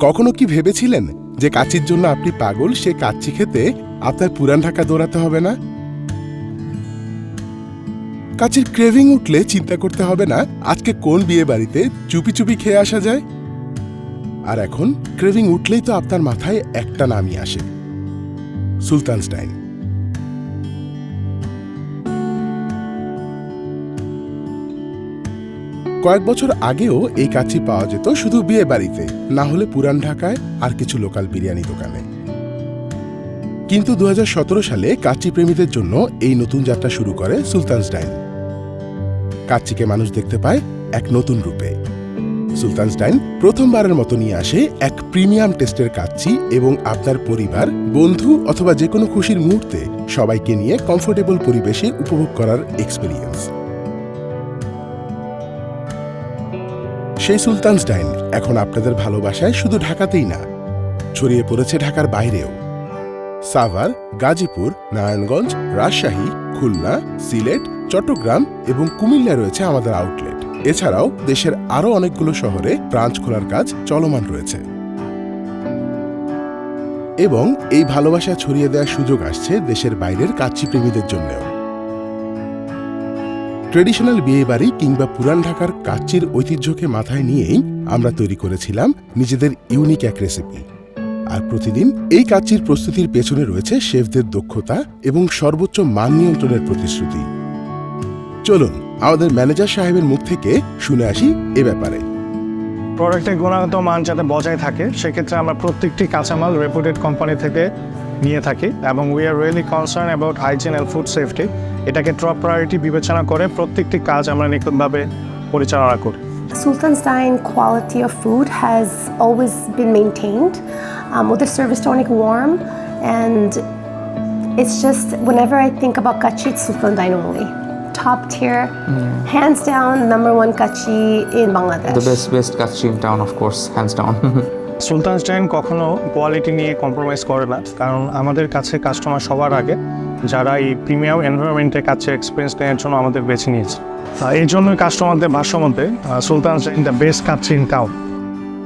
কখনো কি ভেবেছিলেন যে কাচ্চির জন্য আপনি পাগল, সে কাচ্চি খেতে আপনার পুরান ঢাকা দৌড়াতে হবে না? কাচ্চির ক্রেভিং উঠলে চিন্তা করতে হবে না আজকে কোন বিয়ে বাড়িতে চুপি চুপি খেয়ে আসা যায়। আর এখন ক্রেভিং উঠলেই তো আপনার মাথায় একটা নামই আসে, সুলতান'স ডাইন। কয়েক বছর আগেও এই কাচ্চি পাওয়া যেত শুধু বিয়ে বাড়িতে, না হলে পুরান ঢাকায় আর কিছু লোকাল বিরিয়ানি দোকানে। কিন্তু 2017 সালে কাচ্চি প্রেমীদের জন্য এই নতুন যাত্রা শুরু করে সুলতান'স ডাইন। কাচ্চিকে মানুষ দেখতে পায় এক নতুন রূপে। সুলতান'স ডাইন প্রথমবারের মতো নিয়ে আসে এক প্রিমিয়াম টেস্টের কাচ্চি এবং আপনার পরিবার, বন্ধু অথবা যে কোনো খুশির মুহূর্তে সবাইকে নিয়ে কমফোর্টেবল পরিবেশে উপভোগ করার এক্সপেরিয়েন্স। সেই সুলতান'স ডাইন এখন আপনাদের ভালোবাসায় শুধু ঢাকাতেই না, ছড়িয়ে পড়েছে ঢাকার বাইরেও। সাভার, গাজীপুর, নারায়ণগঞ্জ, রাজশাহী, খুলনা, সিলেট, চট্টগ্রাম এবং কুমিল্লায় রয়েছে আমাদের আউটলেট। এছাড়াও দেশের আরও অনেকগুলো শহরে ব্রাঞ্চ খোলার কাজ চলমান রয়েছে। এবং এই ভালোবাসা ছড়িয়ে দেওয়ার সুযোগ আসছে দেশের বাইরের কাচ্চি প্রেমীদের জন্যও। ট্রেডিশনাল বিয়েবাড়ি কিংবা পুরান ঢাকার কাচ্চির ঐতিহ্যকে মাথায় নিয়েই আমরা তৈরি করেছিলাম নিজেদের ইউনিক এক রেসিপি। আর প্রতিদিন এই কাচ্চির প্রস্তুতির পেছনে রয়েছে শেফদের দক্ষতা এবং সর্বোচ্চ মান নিয়ন্ত্রণের প্রতিশ্রুতি। চলুন আমাদের ম্যানেজার সাহেবের মুখ থেকে শুনে আসি এ ব্যাপারে। প্রোডাক্টের গুণগত মান যাতে বজায় থাকে সেক্ষেত্রে আমরা প্রত্যেকটি কাঁচামাল রেপুটেড কোম্পানি থেকে নিয়ে থাকি এবং we are really concern about hygiene and food safety. এটাকে টপ প্রায়োরিটি বিবেচনা করে প্রত্যেকটি কাজ আমরা নিখুঁতভাবে পরিচালনা করি। Sultan's Dine quality of food has always been maintained. Others serviced অনেক warm, and it's just whenever I think about kachi, it's Sultan's Dine only. Top tier, hands down, #1 kachi in Bangladesh. The best kachi in town, of course, hands down. Sultan's ডাইন কখনো quality নিয়ে compromise করে না, কারণ আমাদের কাছে customer সবার আগে যারা এই প্রিমিয়াম এনভায়রনমেন্টে কাছে এক্সপিরিয়েন্স নেওয়ার জন্য আমাদের বেছে নিয়েছে। এই জন্যই কাস্টমারদের ভাষ্য মতে Sultan's Dine the best kacchi in town.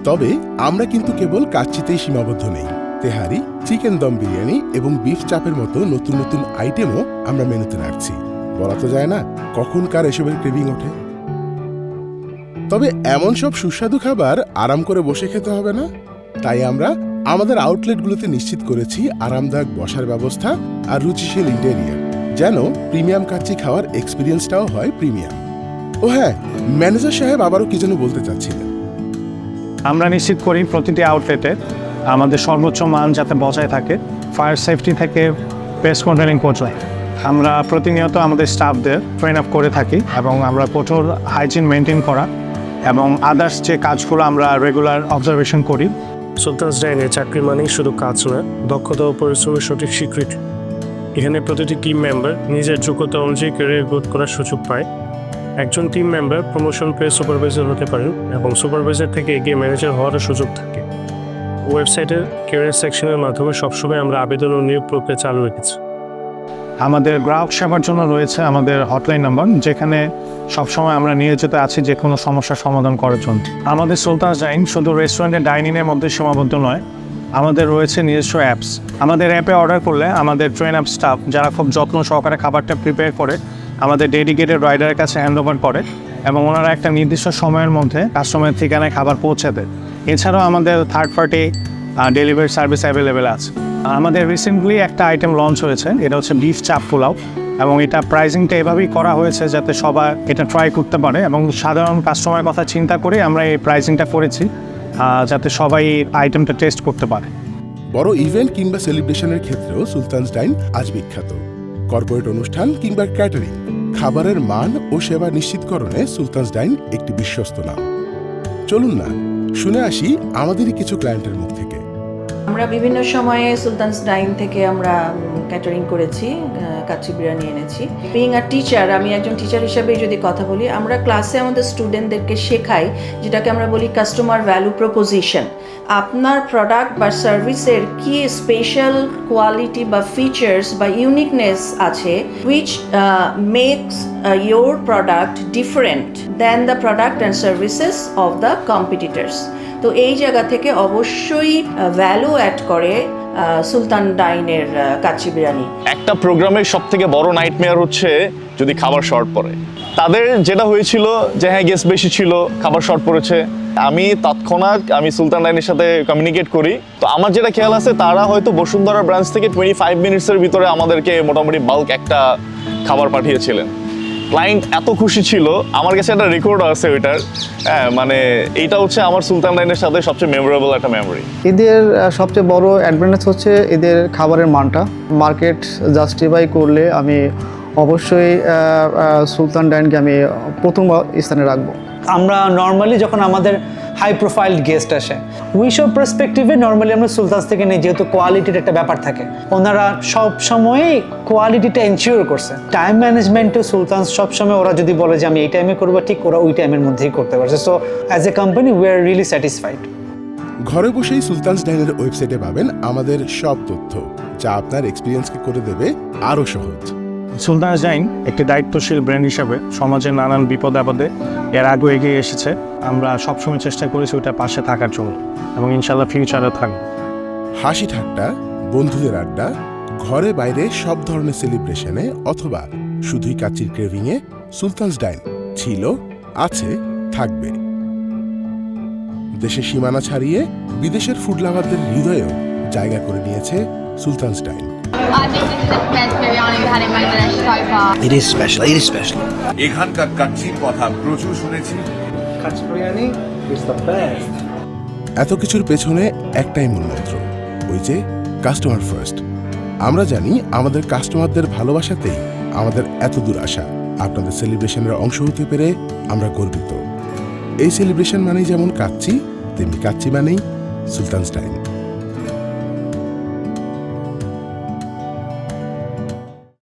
তবে আমরা কিন্তু কেবল কাচ্চিতেই সীমাবদ্ধ নেই। তেহারি, চিকেন দম বিরিয়ানি এবং বিফ চাপের মতো নতুন নতুন আইটেমও আমরা মেনুতে রাখছি। বলা তো যায় না কখন কার এসবের ক্রেভিং ওঠে। তবে এমন সব সুস্বাদু খাবার আরাম করে বসে খেতে হবে না, তাই আমরা আমাদের আউটলেটগুলোতে নিশ্চিত করেছি আরামদায়ক বসার ব্যবস্থা আর রুচিশীল ইন্টেরিয়ার, যেন প্রিমিয়াম কাচ্চি খাওয়ার এক্সপিরিয়েন্সটাও হয় প্রিমিয়াম। ও হ্যাঁ, ম্যানেজার সাহেব আবারও কি যেন বলতে চাচ্ছিলেন। আমরা নিশ্চিত করি প্রতিটি আউটলেটে আমাদের সর্বোচ্চ মান যাতে বজায় থাকে, ফায়ার সেফটি থেকে পেস্ট কন্ট্রোলিং পর্যন্ত। আমরা প্রতিনিয়ত আমাদের স্টাফদের ট্রেন আপ করে থাকি এবং আমরা কঠোর হাইজিন মেনটেন করা এবং আদার্স যে কাজগুলো আমরা রেগুলার অবজারভেশন করি। সুলতান'স ডাইনে চাকরি মানেই শুধু কাজ না, দক্ষতা ও পরিশ্রমের সঠিক স্বীকৃতি। এখানে প্রতিটি টিম মেম্বার নিজের যোগ্যতা অনুযায়ী ক্যারিয়ার গ্রোথ করার সুযোগ পায়। একজন টিম মেম্বার প্রমোশন পেয়ে সুপারভাইজার হতে পারেন এবং সুপারভাইজার থেকে এগিয়ে ম্যানেজার হওয়ারও সুযোগ থাকে। ওয়েবসাইটের ক্যারিয়ার সেকশনের মাধ্যমে সবসময় আমরা আবেদন ও নিয়োগ প্রক্রিয়া চালু রেখেছি। আমাদের গ্রাহক সেবার জন্য রয়েছে আমাদের হটলাইন নাম্বার, যেখানে সবসময় আমরা নিয়োজিত আছি যে কোনো সমস্যার সমাধান করার জন্য। আমাদের সুলতান'স ডাইন শুধু রেস্টুরেন্টের ডাইনিংয়ের মধ্যে সীমাবদ্ধ নয়, আমাদের রয়েছে নিজস্ব অ্যাপস। আমাদের অ্যাপে অর্ডার করলে আমাদের ট্রেন আপ স্টাফ যারা খুব যত্ন সহকারে খাবারটা প্রিপেয়ার করে আমাদের ডেডিকেটেড রাইডারের কাছে হ্যান্ড ওভার করে এবং ওনারা একটা নির্দিষ্ট সময়ের মধ্যে কাস্টমারের ঠিকানায় খাবার পৌঁছে দেয়। এছাড়াও আমাদের third party delivery service available আছে। আমাদের রিসেন্টলি একটা আইটেম লঞ্চ হয়েছে, এটা হচ্ছে বিফ চাপ পোলাও, এবং এটা প্রাইসিংটা এভাবেই করা হয়েছে যাতে সবাই এটা ট্রাই করতে পারে এবং সাধারণ কাস্টমারের কথা চিন্তা করে আমরা এই প্রাইসিংটা করেছি যাতে সবাই এই আইটেমটা টেস্ট করতে পারে। বড় ইভেন্ট কিংবা সেলিব্রেশনের ক্ষেত্রেও সুলতান'স ডাইন আজ বিখ্যাত। কর্পোরেট অনুষ্ঠান কিংবা ক্যাটারিং, খাবারের মান ও সেবা নিশ্চিতকরণে সুলতান'স ডাইন একটি বিশ্বস্ত নাম। চলুন না শুনে আসি আমাদেরই কিছু ক্লায়েন্টের মুখ থেকে। আমরা বিভিন্ন সময়ে সুলতান'স ডাইন থেকে আমরা ক্যাটারিং করেছি, কাচ্চি বিরিয়ানি এনেছি। বিইং আ টিচার, আমি একজন টিচার হিসেবে যদি কথা বলি, আমরা ক্লাসে আমাদের স্টুডেন্টদেরকে শেখাই যেটাকে আমরা বলি কাস্টমার ভ্যালু প্রপোজিশন। আপনার প্রোডাক্ট বা সার্ভিসের কি স্পেশাল কোয়ালিটি বা ফিচার্স বা ইউনিকনেস আছে which makes your product different than the product and services of the competitors. তো এই জায়গা থেকে অবশ্যই ভ্যালু অ্যাড করে সুলতান ডাইনের কাচ্চি বিরিয়ানি। একটা প্রোগ্রামের সব থেকে বড় নাইটমেয়ার হচ্ছে যদি খাবার শর্ট পড়ে। তাদের যেটা হয়েছিল যে হ্যাঁ গেস্ট বেশি ছিল, খাবার শর্ট পড়েছে, আমি তৎক্ষণাৎ সুলতান ডাইনের সাথে কমিউনিকেট করি। তো আমার যেটা খেয়াল আছে তারা হয়তো বসুন্ধরা ব্রাঞ্চ থেকে 25 মিনিটসের ভিতরে আমাদেরকে মোটামুটি বাল্ক একটা খাবার পাঠিয়েছিলেন। ক্লায়েন্ট এত খুশি ছিল, আমার কাছে একটা রেকর্ড আছে ওইটার। হ্যাঁ মানে এইটা হচ্ছে আমার সুলতান ডাইনের সাথে সবচেয়ে মেমোরেবল একটা মেমোরি। এদের সবচেয়ে বড় অ্যাডভান্টেজ হচ্ছে এদের খাবারের মানটা মার্কেট জাস্টিফাই করলে আমি অবশ্যই সুলতান ডাইনকে আমি প্রথম স্থানে রাখবো। আমরা নর্মালি যখন আমাদের হাই প্রোফাইল গেস্ট আসে উইশপ পার্সপেক্টিভে নর্মালি আমরা সুলতানস থেকে নিই, যেহেতু কোয়ালিটির একটা ব্যাপার থাকে। ওনারা সব সময়ই কোয়ালিটিটা এনশিওর করছে। টাইম ম্যানেজমেন্টে সুলতানস সবসময় ওরা যদি বলে যে আমি এই টাইমে করবো, ঠিক ওরা ওই টাইমের মধ্যেই করতে পারছে। So as a company we are really satisfied. ঘরে বসেই সুলতানস ডাইনের ওয়েবসাইটে পাবেন আমাদের সব তথ্য, যা আপনার এক্সপিরিয়েন্সকে করে দেবে আরও সহজ। সুলতানস ডাইন একটি দায়িত্বশীল ব্র্যান্ড হিসাবে সমাজের নানান বিপদ আপদে এর আগে এগিয়ে এসেছে। আমরা সবসময় চেষ্টা করেছি ওইটা পাশে থাকার জন্য এবং ইনশাল্লাহ ফিউচারে থাকবে। হাসি ঠাট্টা, বন্ধুদের আড্ডা, ঘরে বাইরে সব ধরনের সেলিব্রেশনে অথবা শুধুই কাচ্চির ক্রেভিংয়ে সুলতানস ডাইন ছিল, আছে, থাকবে। দেশের সীমানা ছাড়িয়ে বিদেশের ফুড লাভারদের হৃদয়েও জায়গা করে নিয়েছে Sultan's Dine. I think this is the best biryani we've had in Bangladesh so far. It is special. It is special. এখানকার কাচ্চির কথা প্রচুর শুনেছি। এত কিছুর পেছনে একটাই মূলমন্ত্র, ওই যে কাস্টমার ফার্স্ট। আমরা জানি আমাদের কাস্টমারদের ভালোবাসাতেই আমাদের এত দূর আসা। আপনাদের সেলিব্রেশনের অংশ হতে পেরে আমরা গর্বিত। এই সেলিব্রেশন মানেই যেমন কাচ্চি, তেমনি কাচ্চি মানেই সুলতানস ডাইন।